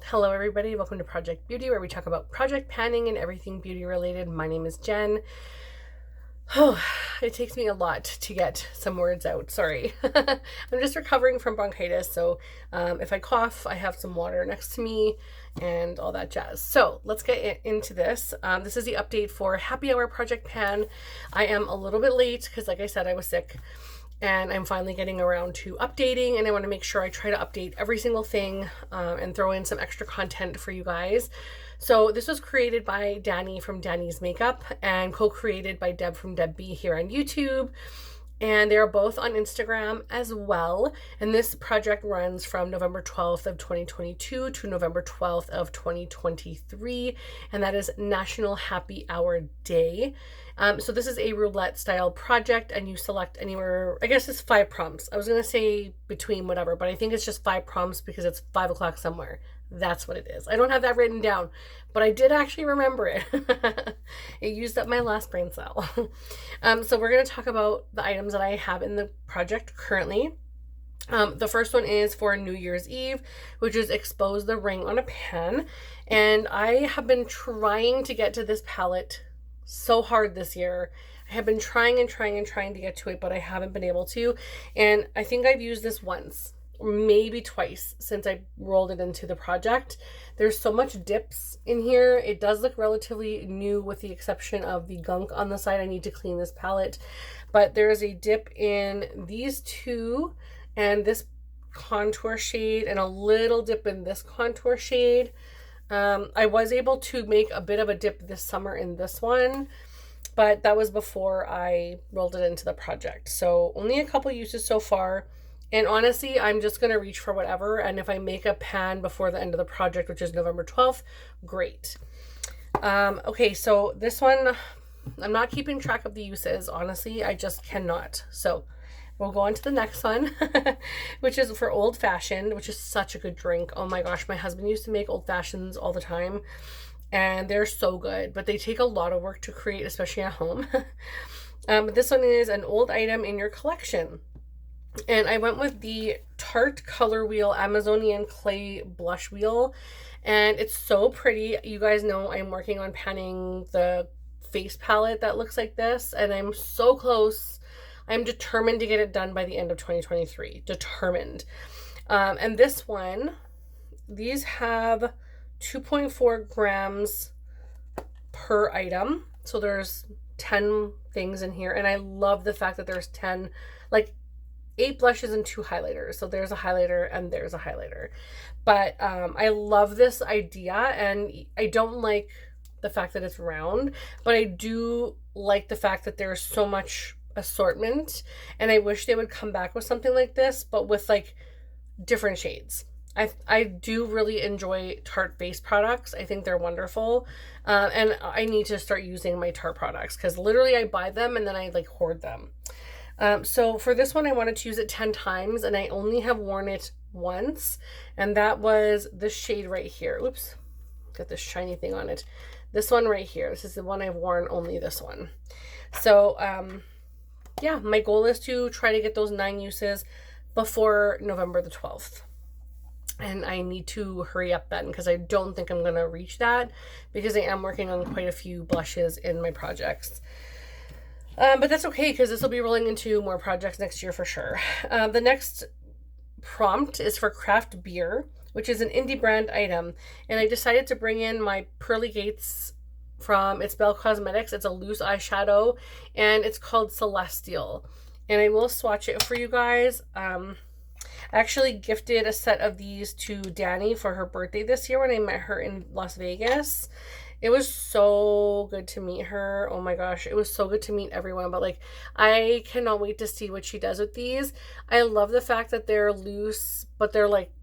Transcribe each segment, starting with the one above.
Hello everybody, welcome to Project Beauty, where we talk about project panning and everything beauty related. My name is Jen. Oh, it takes me a lot to get some words out. Sorry. I'm just recovering from bronchitis, so if I cough, I have some water next to me and all that jazz. So let's get into this. This is the update for Happy Hour Project Pan. I am a little bit late because, like I said, I was sick. And I'm finally getting around to updating, and I want to make sure I try to update every single thing and throw in some extra content for you guys. So this was created by Danny from Danny's Makeup and co-created by Deb from Deb B here on YouTube. And they're both on Instagram as well. And this project runs from November 12th of 2022 to November 12th of 2023. And that is National Happy Hour Day. So this is a roulette style project, and you select anywhere, I guess it's 5 prompts. I was going to say between whatever, but I think it's just 5 prompts because it's 5 o'clock somewhere. That's what it is. I don't have that written down, but I did actually remember it. It used up my last brain cell. So we're going to talk about the items that I have in the project currently. The first one is for New Year's Eve, which is Expose the Ring on a Pan. And I have been trying to get to this palette so hard this year. I have been trying to get to it, but I haven't been able to. And I think I've used this once, maybe twice since I rolled it into the project. There's so much dips in here. It does look relatively new with the exception of the gunk on the side. I need to clean this palette, but there is a dip in these two and this contour shade and a little dip in this contour shade. I was able to make a bit of a dip this summer in this one, but that was before I rolled it into the project. So only a couple uses so far. And honestly, I'm just going to reach for whatever. And if I make a pan before the end of the project, which is November 12th, great. Okay, so this one, I'm not keeping track of the uses. Honestly, I just cannot. So we'll go on to the next one, which is for Old Fashioned, which is such a good drink. Oh my gosh, my husband used to make Old Fashions all the time, and they're so good, but they take a lot of work to create, especially at home. This one is an old item in your collection. And I went with the Tarte Color Wheel Amazonian Clay Blush Wheel, and it's so pretty. You guys know I'm working on panning the face palette that looks like this, and I'm so close. I'm determined to get it done by the end of 2023. Determined. And this one, these have 2.4 grams per item. So there's 10 things in here. And I love the fact that there's 10, like 8 blushes and 2 highlighters. So there's a highlighter and there's a highlighter. But I love this idea, and I don't like the fact that it's round, but I do like the fact that there's so much assortment, and I wish they would come back with something like this, but with like different shades. I do really enjoy Tarte base products. I think they're wonderful, and I need to start using my Tarte products because literally I buy them and then I like hoard them. So for this one, I wanted to use it 10 times, and I only have worn it once, and that was this shade right here. Oops, got this shiny thing on it. This one right here. This is the one I've worn, only this one. So yeah, my goal is to try to get those 9 uses before November the 12th. And I need to hurry up then because I don't think I'm going to reach that because I am working on quite a few blushes in my projects. But that's okay because this will be rolling into more projects next year for sure. The next prompt is for Craft Beer, which is an indie brand item. And I decided to bring in my Pearly Gates from It's Belle Cosmetics. It's a loose eyeshadow, and it's called Celestial. And I will swatch it for you guys. I actually gifted a set of these to Danny for her birthday this year when I met her in Las Vegas. It was so good to meet her. Oh my gosh, it was so good to meet everyone. But like, I cannot wait to see what she does with these. I love the fact that they're loose, but they're like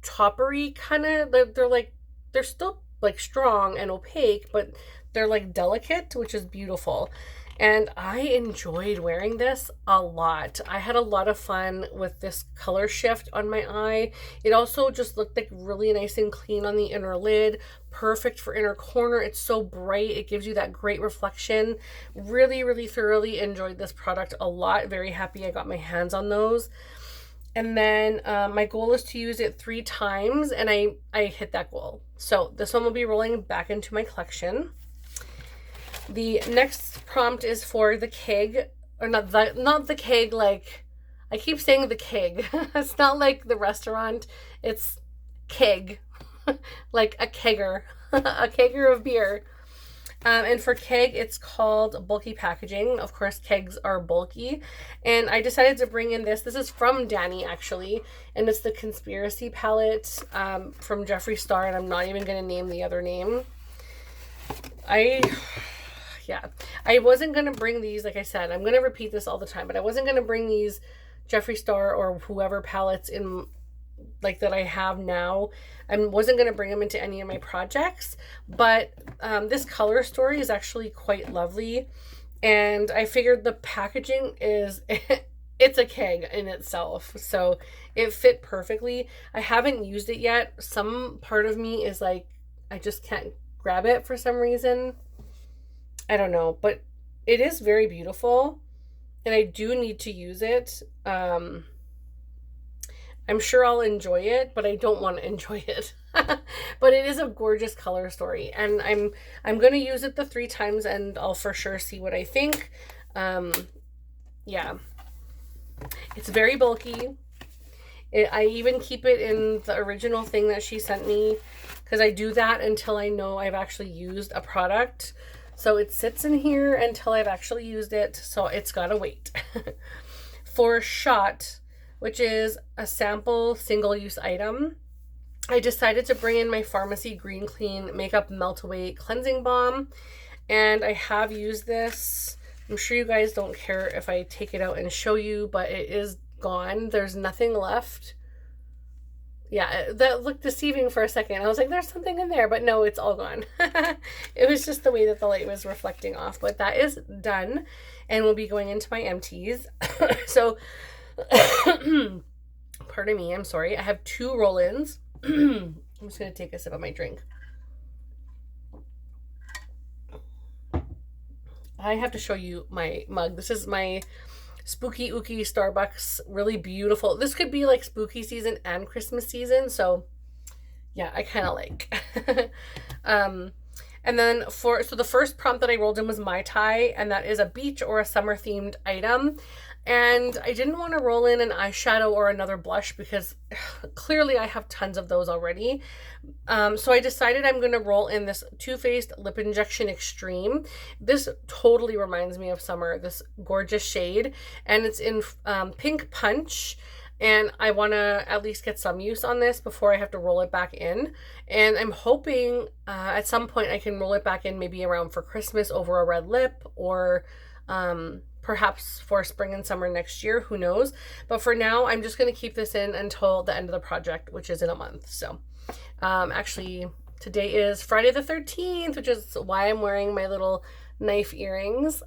toppery kind of. They're still like strong and opaque, but they're like delicate, which is beautiful. And I enjoyed wearing this a lot. I had a lot of fun with this color shift on my eye. It also just looked like really nice and clean on the inner lid. Perfect for inner corner. It's so bright. It gives you that great reflection. Really, really thoroughly enjoyed this product a lot. Very happy I got my hands on those. And then my goal is to use it 3 times, and I hit that goal. So this one will be rolling back into my collection. The next prompt is for the keg, or not the keg, like, I keep saying the keg. It's not like the restaurant, it's keg, like a kegger, a kegger of beer. And for keg, it's called bulky packaging. Of course, kegs are bulky. And I decided to bring in this. This is from Danny, actually. And it's the Conspiracy palette from Jeffree Star. And I'm not even going to name the other name. Yeah, I wasn't going to bring these. Like I said, I'm going to repeat this all the time. But I wasn't going to bring these Jeffree Star or whoever palettes in, like, that I have now. I wasn't going to bring them into any of my projects, but this color story is actually quite lovely, and I figured the packaging is it's a keg in itself, so it fit perfectly. I haven't used it yet. Some part of me is like, I just can't grab it for some reason. I don't know, but it is very beautiful, and I do need to use it. I'm sure I'll enjoy it, but I don't want to enjoy it. But it is a gorgeous color story, and I'm going to use it the 3 times, and I'll for sure see what I think. Yeah, it's very bulky. I even keep it in the original thing that she sent me, because I do that until I know I've actually used a product. So it sits in here until I've actually used it, so it's gotta wait. For Shot, which is a sample single-use item, I decided to bring in my Pharmacy Green Clean Makeup Melt Away Cleansing Balm, and I have used this. I'm sure you guys don't care if I take it out and show you, but it is gone. There's nothing left. Yeah, that looked deceiving for a second. I was like, there's something in there, but no, it's all gone. It was just the way that the light was reflecting off, but that is done, and we'll be going into my empties. So, pardon me, I'm sorry. I have 2 roll-ins. I'm just going to take a sip of my drink. I have to show you my mug. This is my Spooky Ooky Starbucks, really beautiful. This could be like spooky season and Christmas season, so yeah, I kind of like. And then so the first prompt that I rolled in was Mai Tai, and that is a beach or a summer themed item. And I didn't want to roll in an eyeshadow or another blush because clearly I have tons of those already. So I decided I'm going to roll in this Too Faced Lip Injection Extreme. This totally reminds me of summer, this gorgeous shade. And it's in Pink Punch. And I want to at least get some use on this before I have to roll it back in. And I'm hoping at some point I can roll it back in, maybe around for Christmas over a red lip, or perhaps for spring and summer next year, who knows. But for now, I'm just going to keep this in until the end of the project, which is in a month. So actually, today is Friday the 13th, which is why I'm wearing my little knife earrings.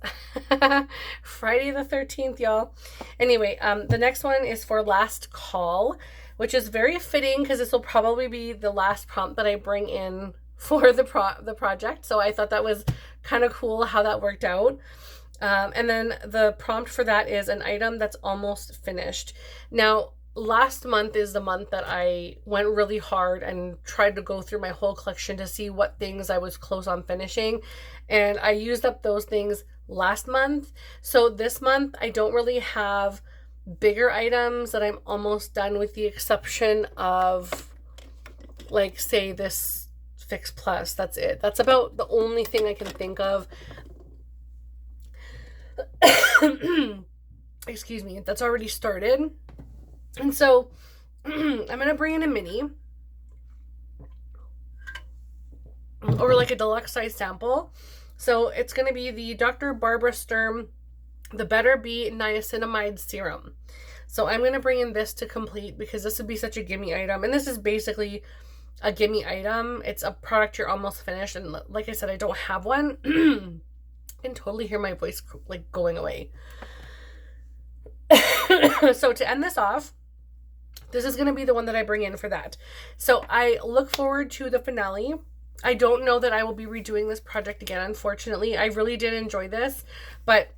Friday the 13th, y'all. Anyway, the next one is for Last Call, which is very fitting because this will probably be the last prompt that I bring in for the project. So I thought that was kind of cool how that worked out. And then the prompt for that is an item that's almost finished. Now, last month is the month that I went really hard and tried to go through my whole collection to see what things I was close on finishing. And I used up those things last month. So this month, I don't really have bigger items that I'm almost done, with the exception of, like, say, this Fix Plus. That's it. That's about the only thing I can think of. Excuse me, that's already started. And so I'm gonna bring in a mini or like a deluxe size sample. So it's gonna be the Dr. Barbara Sturm The Better Be Niacinamide Serum. So I'm gonna bring in this to complete, because this would be such a gimme item, and this is basically a gimme item. It's a product you're almost finished, and like I said, I don't have one. I can totally hear my voice like going away. So to end this off, this is going to be the one that I bring in for that. So I look forward to the finale. I don't know that I will be redoing this project again, unfortunately. I really did enjoy this, but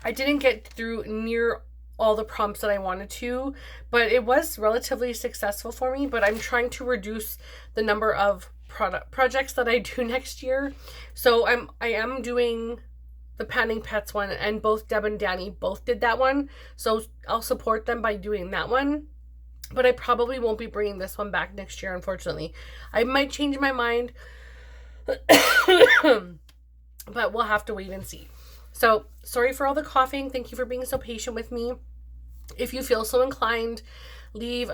I didn't get through near all the prompts that I wanted to, but it was relatively successful for me. But I'm trying to reduce the number of projects that I do next year. So I am doing the Panning Pets one, and both Deb and Danny both did that one. So I'll support them by doing that one. But I probably won't be bringing this one back next year, unfortunately. I might change my mind, but we'll have to wait and see. So sorry for all the coughing. Thank you for being so patient with me. If you feel so inclined, leave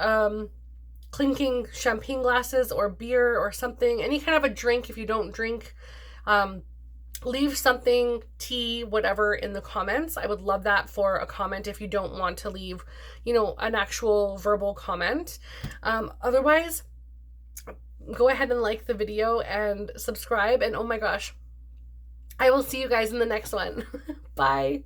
clinking champagne glasses or beer or something, any kind of a drink if you don't drink. Leave something, tea, whatever, in the comments. I would love that for a comment if you don't want to leave, an actual verbal comment. Otherwise, go ahead and like the video and subscribe. And oh my gosh, I will see you guys in the next one. Bye.